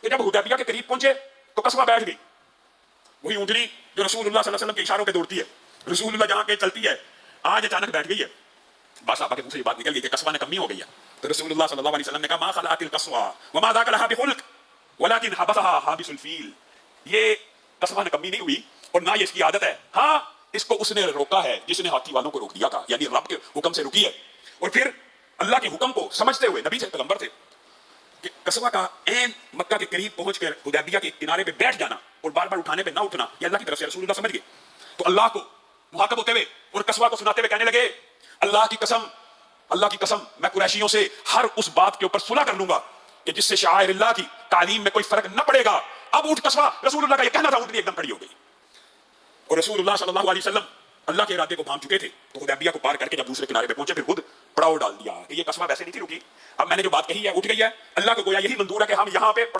کہ جب حدیبیہ کے قریب پہنچے تو قصبہ بیٹھ گئی، وہی اونٹنی جو رسول اللہ صلی اللہ علیہ وسلم کے اشاروں پہ دوڑتی ہے، رسول اللہ جہاں پہ چلتی ہے، آج اچانک بیٹھ گئی ہے. بعض صحابہ کے منہ سے یہ بات نکل گئی کہ قصبہ نے کمی ہو گئی ہے. تو رسول اللہ صلی اللہ علیہ وسلم نے کہا ما خلعت القصوى وما ذاك لها بخلق ولكن حبسها حابس الفیل. یہ قصبہ نے کمی نہیں ہوئی اور نہ یہ اس کی عادت ہے، ہاں اس کو اس نے روکا ہے جس نے ہاتھی والوں کو روک دیا تھا، یعنی رب کے حکم سے رکی ہے. اور پھر اللہ کے حکم کو سمجھتے ہوئے، نبی سے پیغمبر تھے، کہ قصبہ کا عین مکہ کے قریب پہنچ کر حدیبیہ کے کنارے پہ بیٹھ جانا اور بار بار اٹھانے پہ نہ اٹھنا یہ اللہ کی طرف سے رسول اللہ سمجھ گئے. تو اللہ کو مخاطب ہوتے ہوئے اور قصبہ کو سناتے ہوئے کہنے لگے اللہ کی قسم میں قریشیوں سے ہر اس بات کے اوپر صلح کر لوں گا کہ جس سے شعائر اللہ کی تعلیم میں کوئی فرق نہ پڑے گا. اب اٹھ قصبہ، رسول اللہ کا یہ کہنا تھا، اونٹنی ایک دم کھڑی ہو گئی. اور رسول اللہ صلی اللہ علیہ وسلم اللہ کے ارادے کو بھان چکے تھے. تو حدیبیہ کو پار کر کے جب دوسرے کنارے پہ پہنچے پھر خود پڑاؤ ڈال دیا کہ یہ قصبہ ویسے نہیں تھی رکی، اب میں نے جو بات کہی ہے اٹھ گئی ہے. اللہ کو گویا یہی منظور ہے کہ ہم یہاں پہ